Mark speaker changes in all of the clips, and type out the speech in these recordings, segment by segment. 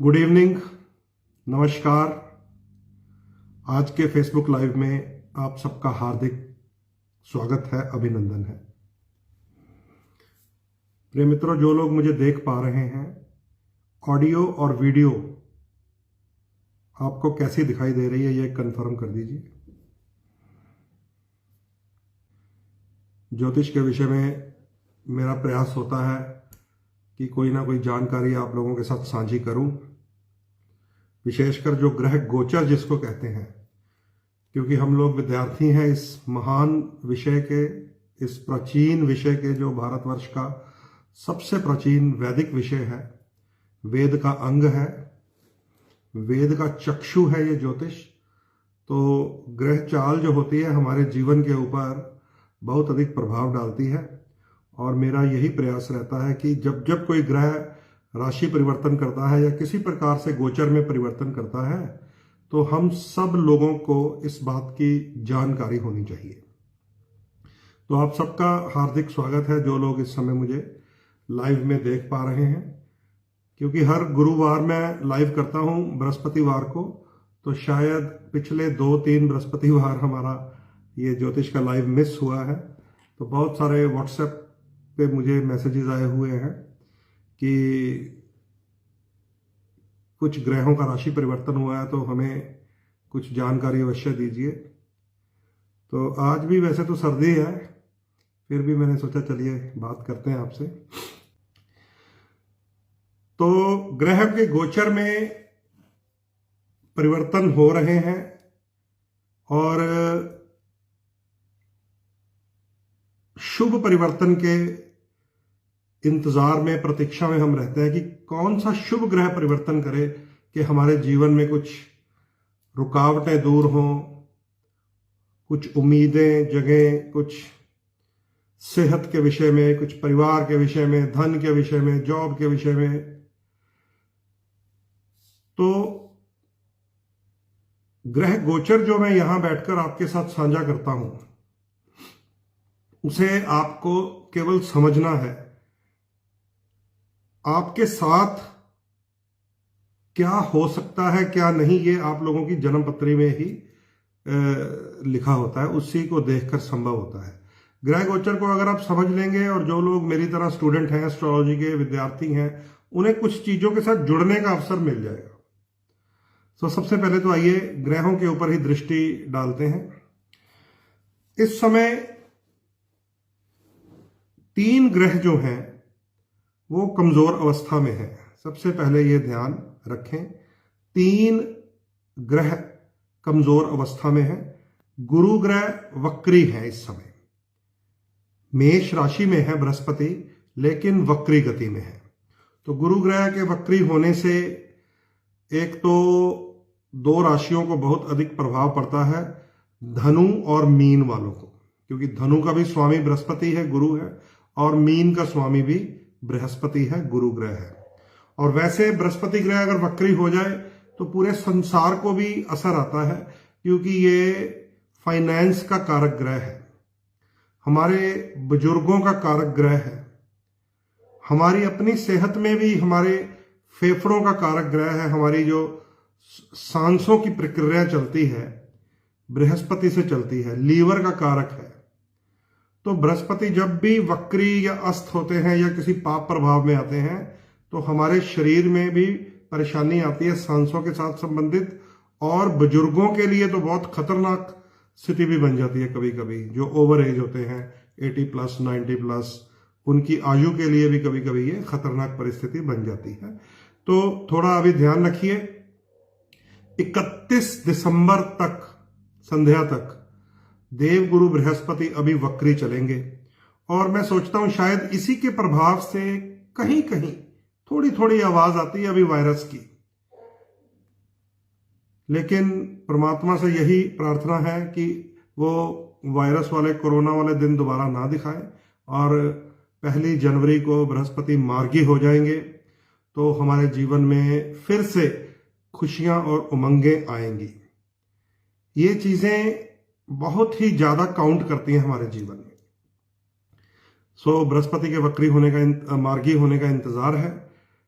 Speaker 1: Good evening, नमस्कार। आज के फेसबुक लाइव में आप सबका हार्दिक स्वागत है, अभिनंदन है। प्रिय मित्रों, जो लोग मुझे देख पा रहे हैं, ऑडियो और वीडियो आपको कैसी दिखाई दे रही है ये कंफर्म कर दीजिए। ज्योतिष के विषय में मेरा प्रयास होता है कि कोई ना कोई जानकारी आप लोगों के साथ साझी करूं, विशेषकर जो ग्रह गोचर जिसको कहते हैं, क्योंकि हम लोग विद्यार्थी हैं इस महान विषय के, इस प्राचीन विषय के, जो भारतवर्ष का सबसे प्राचीन वैदिक विषय है, वेद का अंग है, वेद का चक्षु है ये ज्योतिष। तो ग्रह चाल जो होती है हमारे जीवन के ऊपर बहुत अधिक प्रभाव डालती है, और मेरा यही प्रयास रहता है कि जब जब कोई ग्रह राशि परिवर्तन करता है या किसी प्रकार से गोचर में परिवर्तन करता है तो हम सब लोगों को इस बात की जानकारी होनी चाहिए। तो आप सबका हार्दिक स्वागत है जो लोग इस समय मुझे लाइव में देख पा रहे हैं, क्योंकि हर गुरुवार मैं लाइव करता हूं बृहस्पतिवार को, तो शायद पिछले 2-3 बृहस्पतिवार हमारा ये ज्योतिष का लाइव मिस हुआ है। तो बहुत सारे व्हाट्सएप पे मुझे मैसेजेस आए हुए हैं कि कुछ ग्रहों का राशि परिवर्तन हुआ है, तो हमें कुछ जानकारी अवश्य दीजिए। तो आज भी वैसे तो सर्दी है, फिर भी मैंने सोचा चलिए बात करते हैं आपसे। तो ग्रह के गोचर में परिवर्तन हो रहे हैं और शुभ परिवर्तन के इंतजार में, प्रतीक्षा में हम रहते हैं कि कौन सा शुभ ग्रह परिवर्तन करे कि हमारे जीवन में कुछ रुकावटें दूर हों, कुछ उम्मीदें जगें, कुछ सेहत के विषय में, कुछ परिवार के विषय में, धन के विषय में, जॉब के विषय में। तो ग्रह गोचर जो मैं यहां बैठकर आपके साथ साझा करता हूं, उसे आपको केवल समझना है। आपके साथ क्या हो सकता है क्या नहीं, ये आप लोगों की जन्म पत्री में ही लिखा होता है, उसी को देखकर संभव होता है। ग्रह गोचर को अगर आप समझ लेंगे, और जो लोग मेरी तरह स्टूडेंट हैं, एस्ट्रोलॉजी के विद्यार्थी हैं, उन्हें कुछ चीजों के साथ जुड़ने का अवसर मिल जाएगा। तो सबसे पहले तो आइए ग्रहों के ऊपर ही दृष्टि डालते हैं। इस समय 3 ग्रह जो हैं वो कमजोर अवस्था में है। सबसे पहले ये ध्यान रखें, 3 ग्रह कमजोर अवस्था में है। गुरु ग्रह वक्री है इस समय, मेष राशि में है बृहस्पति, लेकिन वक्री गति में है। तो गुरु ग्रह के वक्री होने से एक तो 2 राशियों को बहुत अधिक प्रभाव पड़ता है, धनु और मीन वालों को, क्योंकि धनु का भी स्वामी बृहस्पति है, गुरु है, और मीन का स्वामी भी बृहस्पति है, गुरु ग्रह है। और वैसे बृहस्पति ग्रह अगर वक्री हो जाए तो पूरे संसार को भी असर आता है, क्योंकि ये फाइनेंस का कारक ग्रह है, हमारे बुजुर्गों का कारक ग्रह है, हमारी अपनी सेहत में भी हमारे फेफड़ों का कारक ग्रह है। हमारी जो सांसों की प्रक्रिया चलती है बृहस्पति से चलती है, लीवर का कारक है। तो बृहस्पति जब भी वक्री या अस्त होते हैं या किसी पाप प्रभाव में आते हैं तो हमारे शरीर में भी परेशानी आती है सांसों के साथ संबंधित, और बुजुर्गों के लिए तो बहुत खतरनाक स्थिति भी बन जाती है कभी कभी। जो ओवर एज होते हैं 80+, 90+, उनकी आयु के लिए भी कभी कभी ये खतरनाक परिस्थिति बन जाती है। तो थोड़ा अभी ध्यान रखिए। 31 दिसंबर तक संध्या तक देवगुरु बृहस्पति अभी वक्री चलेंगे, और मैं सोचता हूं शायद इसी के प्रभाव से कहीं कहीं थोड़ी थोड़ी आवाज आती है अभी वायरस की, लेकिन परमात्मा से यही प्रार्थना है कि वो वायरस वाले, कोरोना वाले दिन दोबारा ना दिखाए, और 1 जनवरी को बृहस्पति मार्गी हो जाएंगे तो हमारे जीवन में फिर से खुशियां और उमंगें आएंगी। ये चीजें बहुत ही ज्यादा काउंट करती हैं हमारे जीवन में। सो बृहस्पति के वक्री होने का, मार्गी होने का इंतजार है।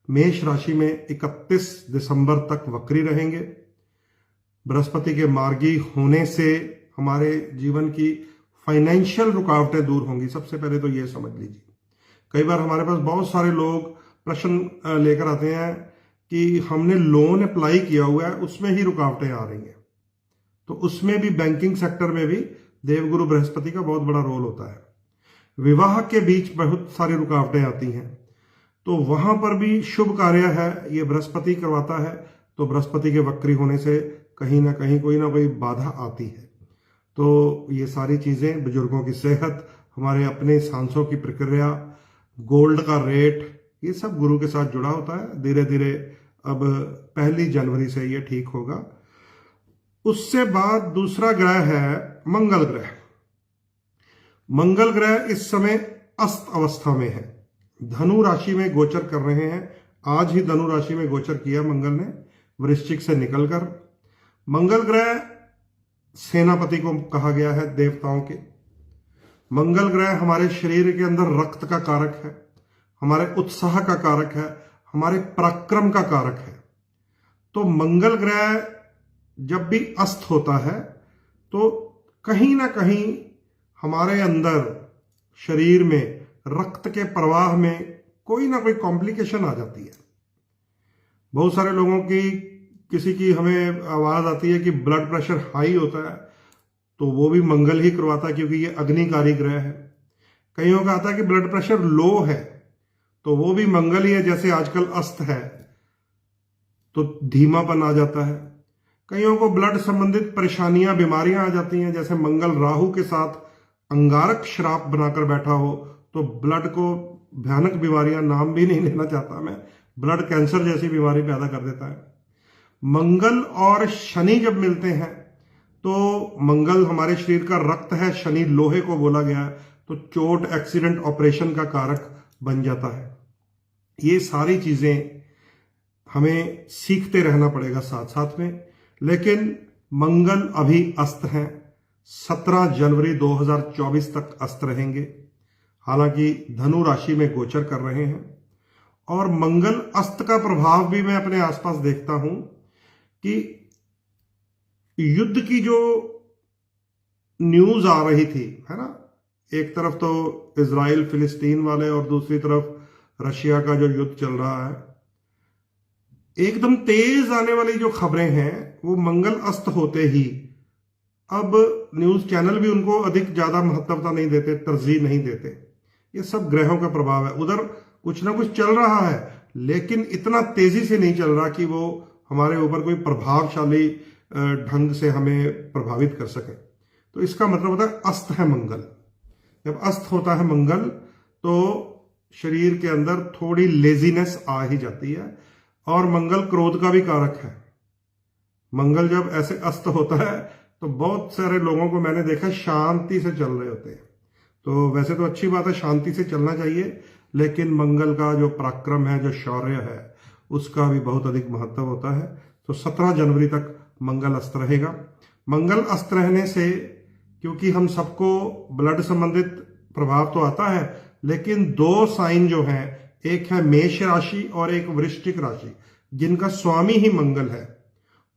Speaker 1: मेष राशि में 31 दिसंबर तक वक्री रहेंगे। बृहस्पति के मार्गी होने से हमारे जीवन की फाइनेंशियल रुकावटें दूर होंगी। सबसे पहले तो ये समझ लीजिए। कई बार हमारे पास बहुत सारे लोग प्रश्न लेकर आते हैं कि हमने लोन अप्लाई किया हुआ है, उसमें ही रुकावटें आ रही हैं। तो उसमें भी बैंकिंग सेक्टर में भी देवगुरु बृहस्पति का बहुत बड़ा रोल होता है। विवाह के बीच बहुत सारी रुकावटें आती हैं, तो वहां पर भी शुभ कार्य है, ये बृहस्पति करवाता है। तो बृहस्पति के वक्री होने से कहीं ना कहीं कोई ना कोई बाधा आती है। तो ये सारी चीजें, बुजुर्गों की सेहत, हमारे अपने सांसों की प्रक्रिया, गोल्ड का रेट, ये सब गुरु के साथ जुड़ा होता है। धीरे धीरे अब 1 जनवरी से ये ठीक होगा। उससे बाद दूसरा ग्रह है मंगल ग्रह। मंगल ग्रह इस समय अस्त अवस्था में है, धनु राशि में गोचर कर रहे हैं। आज ही धनु राशि में गोचर किया मंगल ने, वृश्चिक से निकलकर। मंगल ग्रह सेनापति को कहा गया है देवताओं के। मंगल ग्रह हमारे शरीर के अंदर रक्त का कारक है, हमारे उत्साह का कारक है, हमारे पराक्रम का कारक है। तो मंगल ग्रह जब भी अस्त होता है तो कहीं ना कहीं हमारे अंदर शरीर में रक्त के प्रवाह में कोई ना कोई कॉम्प्लिकेशन आ जाती है। बहुत सारे लोगों की, किसी की हमें आवाज आती है कि ब्लड प्रेशर हाई होता है, तो वो भी मंगल ही करवाता है, क्योंकि ये अग्निकारी ग्रह है। कईयों का आता है कि ब्लड प्रेशर लो है, तो वो भी मंगल ही है। जैसे आजकल अस्त है तो धीमापन आ जाता है। कईयों को ब्लड संबंधित परेशानियां, बीमारियां आ जाती हैं, जैसे मंगल राहु के साथ अंगारक श्राप बनाकर बैठा हो, तो ब्लड को भयानक बीमारियां, नाम भी नहीं लेना चाहता मैं, ब्लड कैंसर जैसी बीमारी पैदा कर देता है। मंगल और शनि जब मिलते हैं तो मंगल हमारे शरीर का रक्त है, शनि लोहे को बोला गया है, तो चोट, एक्सीडेंट, ऑपरेशन का कारक बन जाता है। ये सारी चीजें हमें सीखते रहना पड़ेगा साथ साथ में। लेकिन मंगल अभी अस्त हैं, 17 जनवरी 2024 तक अस्त रहेंगे। हालांकि धनु राशि में गोचर कर रहे हैं। और मंगल अस्त का प्रभाव भी मैं अपने आसपास देखता हूं कि युद्ध की जो न्यूज आ रही थी, है ना, एक तरफ तो इजराइल फिलिस्तीन वाले और दूसरी तरफ रशिया का जो युद्ध चल रहा है, एकदम तेज आने वाली जो खबरें हैं वो मंगल अस्त होते ही, अब न्यूज चैनल भी उनको अधिक ज्यादा महत्वता नहीं देते, तरजीह नहीं देते। ये सब ग्रहों का प्रभाव है। उधर कुछ ना कुछ चल रहा है, लेकिन इतना तेजी से नहीं चल रहा कि वो हमारे ऊपर कोई प्रभावशाली ढंग से हमें प्रभावित कर सके। तो इसका मतलब होता है अस्त है मंगल। जब अस्त होता है मंगल तो शरीर के अंदर थोड़ी लेजीनेस आ ही जाती है। और मंगल क्रोध का भी कारक है। मंगल जब ऐसे अस्त होता है तो बहुत सारे लोगों को मैंने देखा शांति से चल रहे होते हैं। तो वैसे तो अच्छी बात है, शांति से चलना चाहिए, लेकिन मंगल का जो पराक्रम है, जो शौर्य है, उसका भी बहुत अधिक महत्व होता है। तो 17 जनवरी तक मंगल अस्त रहेगा। मंगल अस्त रहने से, क्योंकि हम सबको ब्लड संबंधित प्रभाव तो आता है, लेकिन 2 साइन जो हैं, एक है मेष राशि और एक वृश्चिक राशि, जिनका स्वामी ही मंगल है,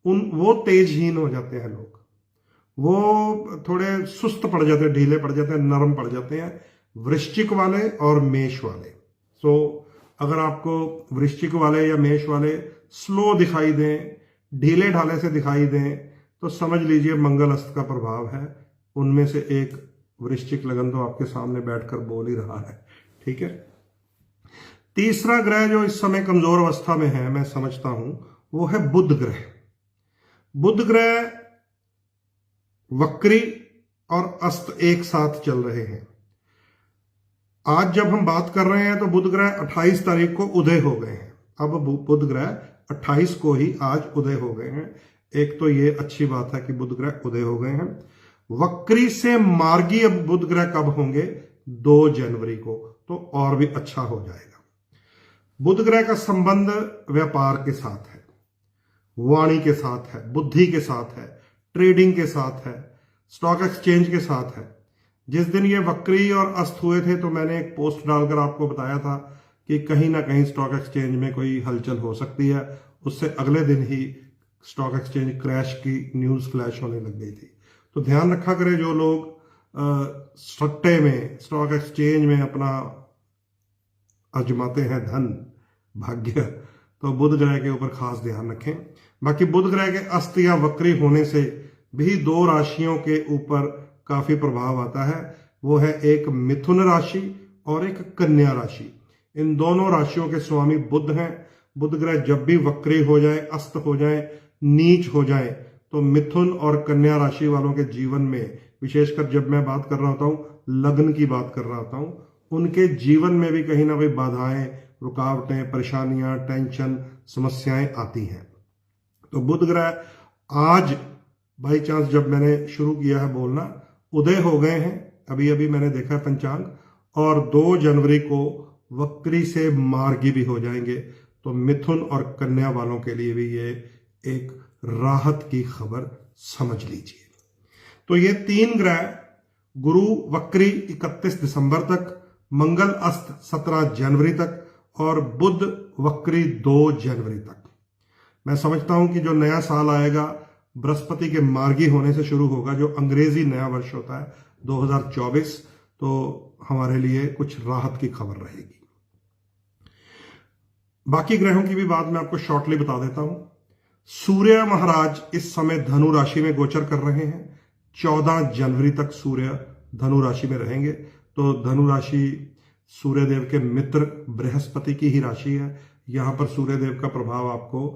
Speaker 1: वो तेजहीन हो जाते हैं। लोग वो थोड़े सुस्त पड़ जाते हैं, ढीले पड़ जाते हैं, नरम पड़ जाते हैं, वृश्चिक वाले और मेष वाले। सो अगर आपको वृश्चिक वाले या मेष वाले स्लो दिखाई दें, ढीले ढाले से दिखाई दें, तो समझ लीजिए मंगल अस्त का प्रभाव है। उनमें से एक वृश्चिक लगन तो आपके सामने बैठकर बोल ही रहा है। ठीक है। तीसरा ग्रह जो इस समय कमजोर अवस्था में है, मैं समझता हूं, वो है बुध ग्रह। बुध ग्रह वक्री और अस्त एक साथ चल रहे हैं। आज जब हम बात कर रहे हैं तो बुध ग्रह 28 तारीख को उदय हो गए हैं। अब बुध ग्रह 28 को ही आज उदय हो गए हैं। एक तो ये अच्छी बात है कि बुध ग्रह उदय हो गए हैं। वक्री से मार्गी अब बुध ग्रह कब होंगे? 2 जनवरी को, तो और भी अच्छा हो जाएगा। बुध ग्रह का संबंध व्यापार के साथ है, वाणी के साथ है, बुद्धि के साथ है, ट्रेडिंग के साथ है, स्टॉक एक्सचेंज के साथ है। जिस दिन ये वक्री और अस्त हुए थे तो मैंने एक पोस्ट डालकर आपको बताया था कि कहीं ना कहीं स्टॉक एक्सचेंज में कोई हलचल हो सकती है। उससे अगले दिन ही स्टॉक एक्सचेंज क्रैश की न्यूज़ फ्लैश होने लग गई थी। तो ध्यान रखा करें जो लोग सट्टे में, स्टॉक एक्सचेंज में अपना आजमाते हैं धन भाग्य, तो बुध ग्रह के ऊपर खास ध्यान रखें। बाकी बुध ग्रह के अस्त या वक्री होने से भी दो राशियों के ऊपर काफी प्रभाव आता है। वो है एक मिथुन राशि और एक कन्या राशि। इन दोनों राशियों के स्वामी बुध हैं। बुध ग्रह जब भी वक्री हो जाए, अस्त हो जाए, नीच हो जाए, तो मिथुन और कन्या राशि वालों के जीवन में, विशेषकर जब मैं बात कर रहा होता हूं, लग्न की बात कर रहा होता हूं, उनके जीवन में भी कहीं ना कहीं बाधाएं, रुकावटें, परेशानियां, टेंशन, समस्याएं आती हैं। तो बुध ग्रह आज बाई चांस जब मैंने शुरू किया है बोलना, उदय हो गए हैं, अभी अभी मैंने देखा पंचांग, और 2 जनवरी को वक्री से मार्गी भी हो जाएंगे। तो मिथुन और कन्या वालों के लिए भी ये एक राहत की खबर समझ लीजिए। तो ये 3 ग्रह, गुरु वक्री 31 दिसंबर तक, मंगल अस्त 17 जनवरी तक और बुध वक्री 2 जनवरी तक। मैं समझता हूं कि जो नया साल आएगा बृहस्पति के मार्गी होने से शुरू होगा, जो अंग्रेजी नया वर्ष होता है 2024, तो हमारे लिए कुछ राहत की खबर रहेगी। बाकी ग्रहों की भी बात मैं आपको शॉर्टली बता देता हूं। सूर्य महाराज इस समय धनु राशि में गोचर कर रहे हैं। 14 जनवरी तक सूर्य धनु राशि में रहेंगे। तो धनु राशि सूर्य देव के मित्र बृहस्पति की ही राशि है। यहां पर सूर्य देव का प्रभाव आपको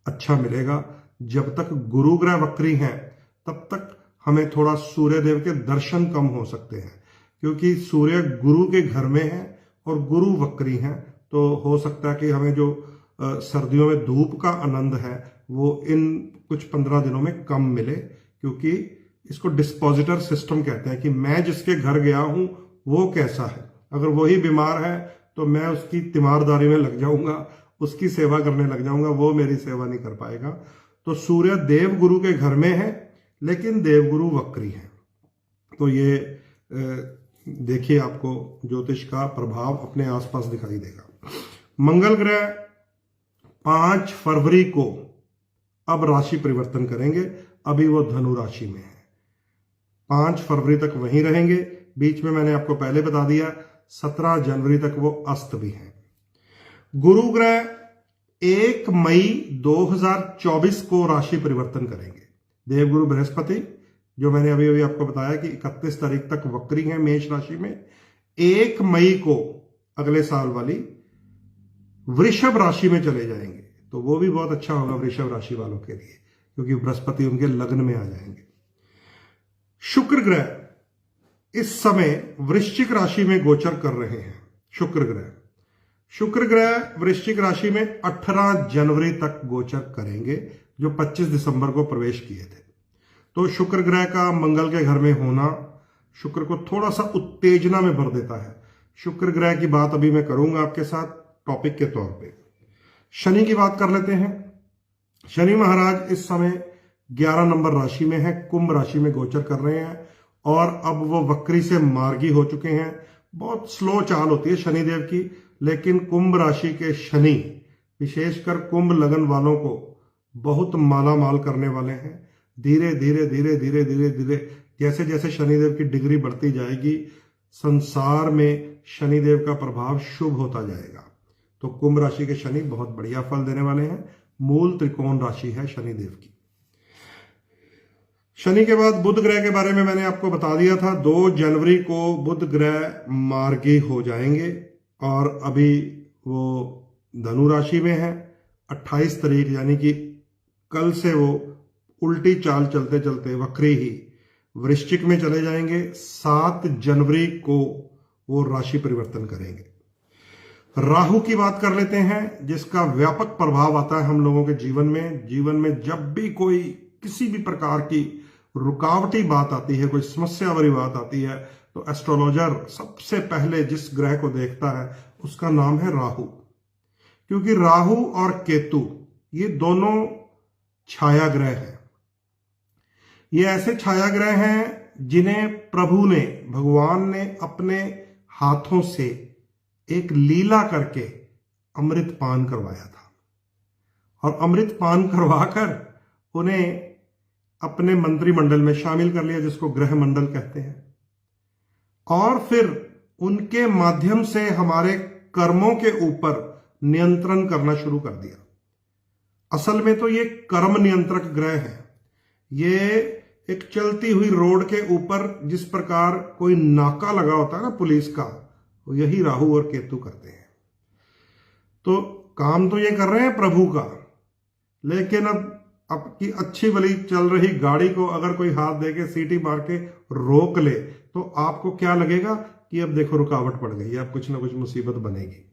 Speaker 1: अच्छा मिलेगा। जब तक गुरु ग्रह वक्री हैं तब तक हमें थोड़ा सूर्य देव के दर्शन कम हो सकते हैं, क्योंकि सूर्य गुरु के घर में है और गुरु वक्री हैं। तो हो सकता है कि हमें जो सर्दियों में धूप का आनंद है वो इन कुछ 15 दिनों में कम मिले, क्योंकि इसको डिस्पोजिटर सिस्टम कहते हैं कि मैं जिसके घर गया हूं वो कैसा है। अगर वही बीमार है तो मैं उसकी तीमारदारी में लग जाऊंगा, उसकी सेवा करने लग जाऊंगा, वो मेरी सेवा नहीं कर पाएगा। तो सूर्य देव गुरु के घर में है, लेकिन देवगुरु वक्री है। तो ये देखिए, आपको ज्योतिष का प्रभाव अपने आसपास दिखाई देगा। मंगल ग्रह 5 फरवरी को अब राशि परिवर्तन करेंगे। अभी वो धनु राशि में है, 5 फरवरी तक वहीं रहेंगे। बीच में मैंने आपको पहले बता दिया 17 जनवरी तक वो अस्त भी हैं। गुरु ग्रह 1 मई 2024 को राशि परिवर्तन करेंगे। देवगुरु बृहस्पति, जो मैंने अभी अभी आपको बताया कि 31 तारीख तक वक्री हैं मेष राशि में, 1 मई को अगले साल वाली वृषभ राशि में चले जाएंगे। तो वो भी बहुत अच्छा होगा वृषभ राशि वालों के लिए, क्योंकि बृहस्पति उनके लग्न में आ जाएंगे। शुक्र ग्रह इस समय वृश्चिक राशि में गोचर कर रहे हैं। शुक्र ग्रह वृश्चिक राशि में 18 जनवरी तक गोचर करेंगे, जो 25 दिसंबर को प्रवेश किए थे। तो शुक्र ग्रह का मंगल के घर में होना शुक्र को थोड़ा सा उत्तेजना में भर देता है। शुक्र ग्रह की बात अभी मैं करूंगा आपके साथ टॉपिक के तौर पे। शनि की बात कर लेते हैं। शनि महाराज इस समय 11 नंबर राशि में है, कुंभ राशि में गोचर कर रहे हैं, और अब वो वक्री से मार्गी हो चुके हैं। बहुत स्लो चाल होती है शनिदेव की, लेकिन कुंभ राशि के शनि विशेषकर कुंभ लगन वालों को बहुत माला माल करने वाले हैं। धीरे धीरे धीरे धीरे धीरे धीरे जैसे जैसे शनिदेव की डिग्री बढ़ती जाएगी, संसार में शनिदेव का प्रभाव शुभ होता जाएगा। तो कुंभ राशि के शनि बहुत बढ़िया फल देने वाले हैं। मूल त्रिकोण राशि है शनिदेव की। शनि के बाद बुध ग्रह के बारे में मैंने आपको बता दिया था। 2 जनवरी को बुध ग्रह मार्गी हो जाएंगे, और अभी वो धनु राशि में है। 28 तारीख यानी कि कल से वो उल्टी चाल चलते चलते वक्री ही वृश्चिक में चले जाएंगे। 7 जनवरी को वो राशि परिवर्तन करेंगे। राहु की बात कर लेते हैं, जिसका व्यापक प्रभाव आता है हम लोगों के जीवन में जब भी कोई किसी भी प्रकार की रुकावटी बात आती है, कोई समस्या वाली बात आती है, तो एस्ट्रोलॉजर सबसे पहले जिस ग्रह को देखता है उसका नाम है राहु। क्योंकि राहु और केतु ये दोनों छाया ग्रह हैं। ये ऐसे छाया ग्रह हैं जिन्हें प्रभु ने, भगवान ने अपने हाथों से एक लीला करके अमृत पान करवाया था और अमृत पान करवाकर उन्हें अपने मंत्रिमंडल में शामिल कर लिया, जिसको गृह मंडल कहते हैं। और फिर उनके माध्यम से हमारे कर्मों के ऊपर नियंत्रण करना शुरू कर दिया। असल में तो ये कर्म नियंत्रक ग्रह है। ये एक चलती हुई रोड के ऊपर जिस प्रकार कोई नाका लगा होता है ना पुलिस का, वो यही राहु और केतु करते हैं। तो काम तो ये कर रहे हैं प्रभु का, लेकिन अब आपकी अच्छी भली चल रही गाड़ी को अगर कोई हाथ दे के सीटी मार के रोक ले तो आपको क्या लगेगा कि अब देखो रुकावट पड़ गई, अब कुछ ना कुछ मुसीबत बनेगी।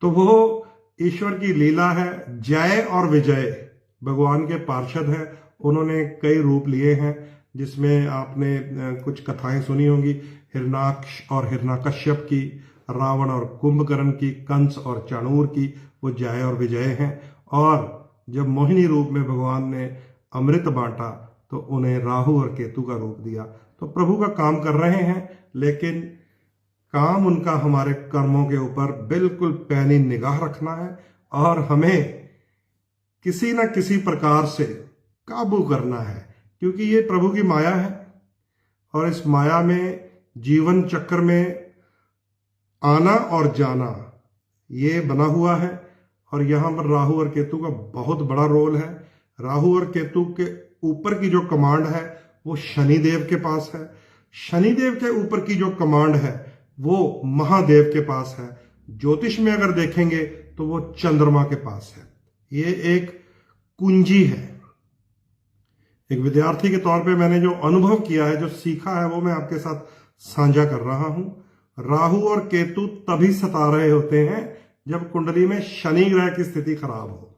Speaker 1: तो वो ईश्वर की लीला है। जय और विजय भगवान के पार्षद हैं। उन्होंने कई रूप लिए हैं, जिसमें आपने कुछ कथाएं सुनी होंगी, हिरणाक्ष और हिरणाकश्यप की, रावण और कुंभकर्ण की, कंस और चाणूर की। वो जय और विजय हैं। और जब मोहिनी रूप में भगवान ने अमृत बांटा तो उन्हें राहु और केतु का रूप दिया। तो प्रभु का काम कर रहे हैं, लेकिन काम उनका हमारे कर्मों के ऊपर बिल्कुल पैनी निगाह रखना है और हमें किसी न किसी प्रकार से काबू करना है, क्योंकि ये प्रभु की माया है और इस माया में जीवन चक्र में आना और जाना ये बना हुआ है। और यहां पर राहु और केतु का बहुत बड़ा रोल है। राहु और केतु के ऊपर की जो कमांड है वो शनिदेव के पास है। शनिदेव के ऊपर की जो कमांड है वो महादेव के पास है। ज्योतिष में अगर देखेंगे तो वो चंद्रमा के पास है। ये एक कुंजी है। एक विद्यार्थी के तौर पे मैंने जो अनुभव किया है, जो सीखा है, वो मैं आपके साथ साझा कर रहा हूं। राहु और केतु तभी सता रहे होते हैं जब कुंडली में शनि ग्रह की स्थिति खराब हो।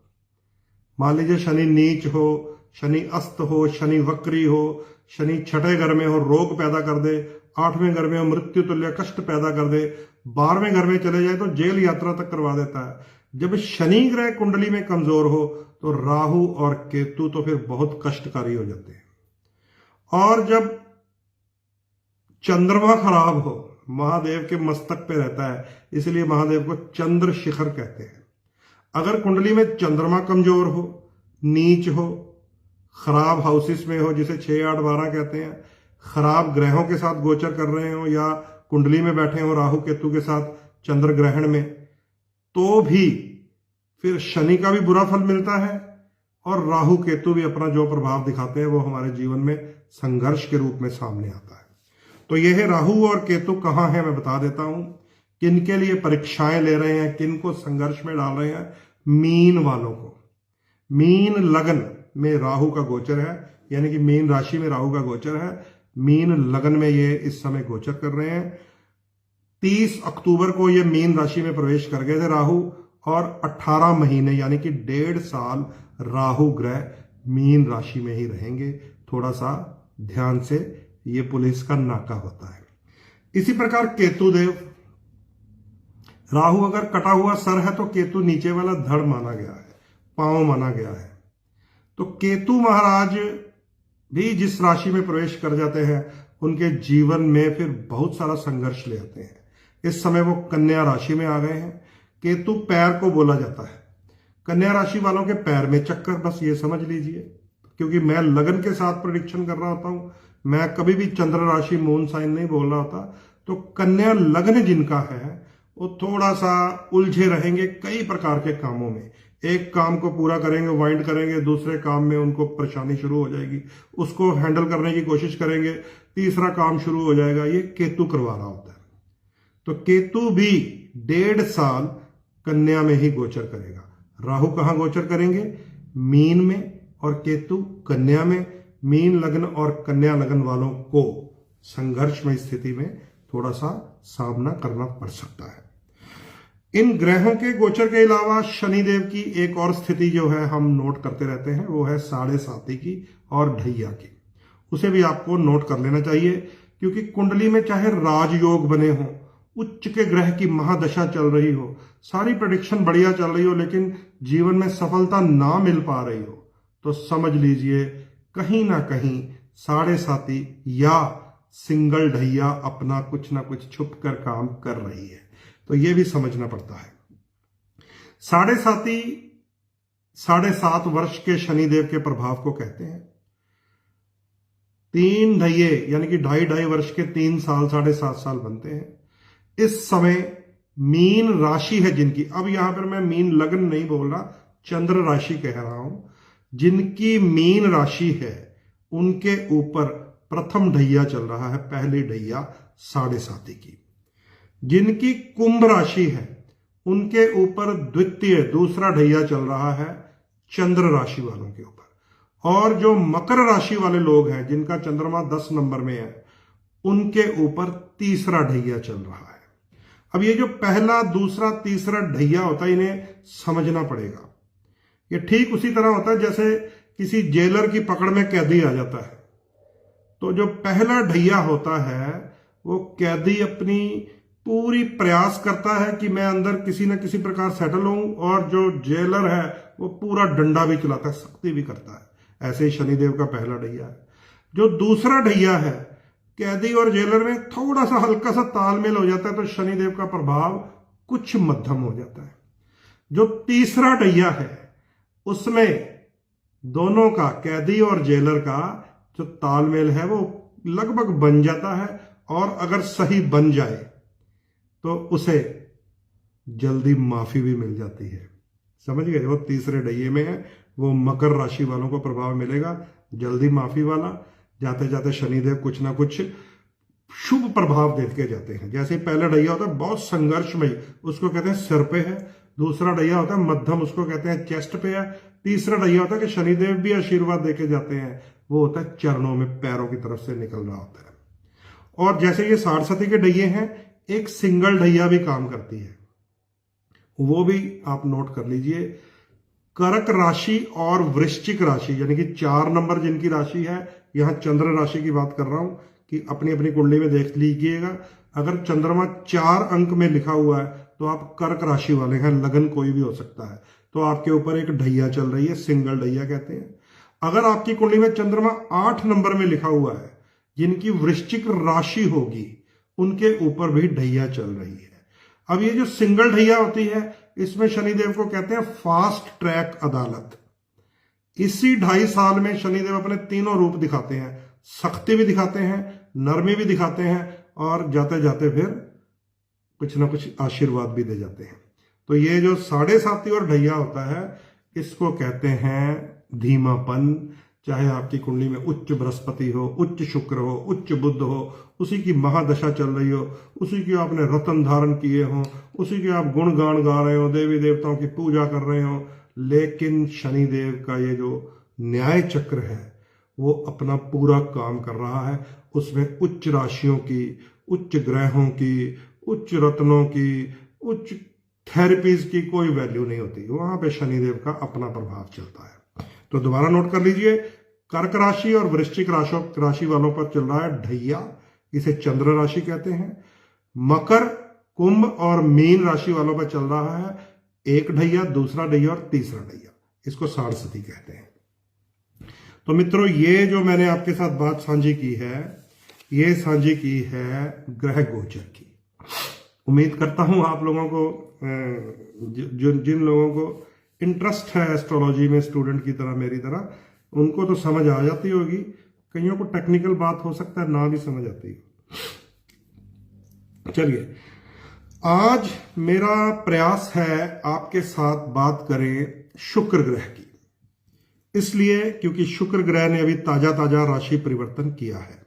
Speaker 1: मान लीजिए शनि नीच हो, शनि अस्त हो, शनि वक्री हो, शनि छठे घर में हो, रोग पैदा कर दे, 8वें घर में हो, मृत्यु तुल्य कष्ट पैदा कर दे, 12वें घर में चले जाए तो जेल यात्रा तक करवा देता है। जब शनि ग्रह कुंडली में कमजोर हो तो राहु और केतु तो फिर बहुत कष्टकारी हो जाते हैं। और जब चंद्रमा खराब हो, महादेव के मस्तक पे रहता है, इसलिए महादेव को चंद्र शिखर कहते हैं। अगर कुंडली में चंद्रमा कमजोर हो, नीच हो, खराब हाउसेस में हो, जिसे 6, 8, 12 कहते हैं, खराब ग्रहों के साथ गोचर कर रहे हो या कुंडली में बैठे हो राहु केतु के साथ चंद्र ग्रहण में, तो भी फिर शनि का भी बुरा फल मिलता है और राहु केतु भी अपना जो प्रभाव दिखाते हैं वो हमारे जीवन में संघर्ष के रूप में सामने आता है। तो यह है राहु और केतु कहाँ है, मैं बता देता हूं। किनके लिए परीक्षाएं ले रहे हैं, किनको संघर्ष में डाल रहे हैं? मीन वालों को। मीन लगन में राहु का गोचर है, यानी कि मीन राशि में राहु का गोचर है। मीन लगन में ये इस समय गोचर कर रहे हैं। 30 अक्टूबर को ये मीन राशि में प्रवेश कर गए थे राहु, और 18 महीने यानी कि 1.5 साल राहु ग्रह मीन राशि में ही रहेंगे। थोड़ा सा ध्यान से, ये पुलिस का नाका होता है। इसी प्रकार केतु देव, राहु अगर कटा हुआ सर है तो केतु नीचे वाला धड़ माना गया है, पांव माना गया है। तो केतु महाराज भी जिस राशि में प्रवेश कर जाते हैं उनके जीवन में फिर बहुत सारा संघर्ष ले आते हैं। इस समय वो कन्या राशि में आ गए हैं। केतु पैर को बोला जाता है। कन्या राशि वालों के पैर में चक्कर, बस ये समझ लीजिए, क्योंकि मैं लगन के साथ प्रेडिक्शन कर रहा होता हूं, मैं कभी भी चंद्र राशि मून साइन नहीं बोल रहा होता। तो कन्या लग्न जिनका है वो थोड़ा सा उलझे रहेंगे कई प्रकार के कामों में। एक काम को पूरा करेंगे, वाइंड करेंगे, दूसरे काम में उनको परेशानी शुरू हो जाएगी, उसको हैंडल करने की कोशिश करेंगे, तीसरा काम शुरू हो जाएगा। ये केतु करवा रहा होता है। तो केतु भी 1.5 साल कन्या में ही गोचर करेगा। राहु कहां गोचर करेंगे? मीन में, और केतु कन्या में। मीन लग्न और कन्या लग्न वालों को संघर्षमय स्थिति में थोड़ा सा सामना करना पड़ सकता है। इन ग्रहों के गोचर के अलावा शनिदेव की एक और स्थिति जो है हम नोट करते रहते हैं, वो है 7.5 की और ढैया की। उसे भी आपको नोट कर लेना चाहिए, क्योंकि कुंडली में चाहे राजयोग बने हो, उच्च के ग्रह की महादशा चल रही हो, सारी प्रेडिक्शन बढ़िया चल रही हो, लेकिन जीवन में सफलता ना मिल पा रही हो, तो समझ लीजिए कहीं ना कहीं 7.5 या सिंगल ढैया अपना कुछ ना कुछ छुप कर काम कर रही है। तो यह भी समझना पड़ता है। साढ़े सात वर्ष के शनिदेव के प्रभाव को कहते हैं। 3 ढैये यानी कि 2.5 वर्ष के 3 साल 7.5 साल बनते हैं। इस समय मीन राशि है जिनकी, अब यहां पर मैं मीन लग्न नहीं बोल रहा, चंद्र राशि कह रहा हूं, जिनकी मीन राशि है उनके ऊपर प्रथम ढैया चल रहा है, पहली ढैया 7.5 की। जिनकी कुंभ राशि है उनके ऊपर दूसरा ढैया चल रहा है चंद्र राशि वालों के ऊपर। और जो मकर राशि वाले लोग हैं जिनका चंद्रमा 10 नंबर में है उनके ऊपर तीसरा ढैया चल रहा है। अब ये जो पहला, दूसरा, तीसरा ढैया होता है इन्हें समझना पड़ेगा। ये ठीक उसी तरह होता है जैसे किसी जेलर की पकड़ में कैदी आ जाता है, तो जो पहला ढैया होता है वो कैदी अपनी पूरी प्रयास करता है कि मैं अंदर किसी न किसी प्रकार सेटल हूं, और जो जेलर है वो पूरा डंडा भी चलाता है, सख्ती भी करता है। ऐसे ही शनिदेव का पहला ढैया है। जो दूसरा ढैया है, कैदी और जेलर में थोड़ा सा हल्का सा तालमेल हो जाता है तो शनिदेव का प्रभाव कुछ मध्यम हो जाता है। जो तीसरा ढैया है उसमें दोनों का, कैदी और जेलर का जो तालमेल है वो लगभग बन जाता है, और अगर सही बन जाए तो उसे जल्दी माफी भी मिल जाती है। समझ गए? वो तीसरे ढैये में है, वो मकर राशि वालों को प्रभाव मिलेगा जल्दी माफी वाला। जाते जाते शनिदेव कुछ ना कुछ शुभ प्रभाव देके जाते हैं। जैसे पहला ढैया होता है बहुत संघर्षमय, उसको कहते हैं सिर पे है। दूसरा ढैया होता है मध्यम, उसको कहते हैं चेस्ट पे है। तीसरा ढैया होता है कि शनिदेव भी आशीर्वाद देके जाते हैं, वो होता है चरणों में, पैरों की तरफ से निकल रहा होता है। और जैसे ये 7 के ढैये हैं, एक सिंगल ढैया भी काम करती है, वो भी आप नोट कर लीजिए। कर्क राशि और वृश्चिक राशि यानी कि 4 नंबर जिनकी राशि है, यहां चंद्र राशि की बात कर रहा हूं कि अपनी अपनी कुंडली में देख लीजिएगा। अगर चंद्रमा 4 अंक में लिखा हुआ है तो आप कर्क राशि वाले हैं, लगन कोई भी हो सकता है, तो आपके ऊपर एक ढैया चल रही है, सिंगल ढैया कहते हैं। अगर आपकी कुंडली में चंद्रमा 8 नंबर में लिखा हुआ है, जिनकी वृश्चिक राशि होगी, उनके ऊपर भी ढैया चल रही है। अब ये जो सिंगल ढैया होती है, इसमें शनिदेव को कहते हैं फास्ट ट्रैक अदालत। इसी 2.5 साल में शनिदेव अपने तीनों रूप दिखाते हैं, सख्ती भी दिखाते हैं, नरमी भी दिखाते हैं, और जाते जाते फिर कुछ ना कुछ आशीर्वाद भी दे जाते हैं। तो ये जो 7.5 और ढैया होता है, इसको कहते हैं धीमापन। चाहे आपकी कुंडली में उच्च बृहस्पति हो, उच्च शुक्र हो, उच्च बुध हो, उसी की महादशा चल रही हो, उसी की आपने रत्न धारण किए हो, उसी के आप गुणगान गा रहे हो, देवी देवताओं की पूजा कर रहे हो, लेकिन शनिदेव का ये जो न्याय चक्र है वो अपना पूरा काम कर रहा है। उसमें उच्च राशियों की, उच्च ग्रहों की, उच्च रत्नों की, उच्च थेरेपीज की कोई वैल्यू नहीं होती, वहां पे शनिदेव का अपना प्रभाव चलता है। तो दोबारा नोट कर लीजिए, कर्क राशि और वृश्चिक राशि वालों पर चल रहा है ढैया, इसे चंद्र राशि कहते हैं। मकर, कुंभ और मीन राशि वालों पर चल रहा है एक ढैया, दूसरा ढैया और तीसरा ढैया, इसको 7 कहते हैं। तो मित्रों, ये जो मैंने आपके साथ बात साझी की है, ये साझी की है ग्रह गोचर की। उम्मीद करता हूं आप लोगों को, जिन लोगों को इंटरेस्ट है एस्ट्रोलॉजी में, स्टूडेंट की तरह, मेरी तरह, उनको तो समझ आ जाती होगी। कईयों को टेक्निकल बात हो सकता है ना भी समझ आती हो। चलिए, आज मेरा प्रयास है आपके साथ बात करें शुक्र ग्रह की, इसलिए क्योंकि शुक्र ग्रह ने अभी ताजा राशि परिवर्तन किया है।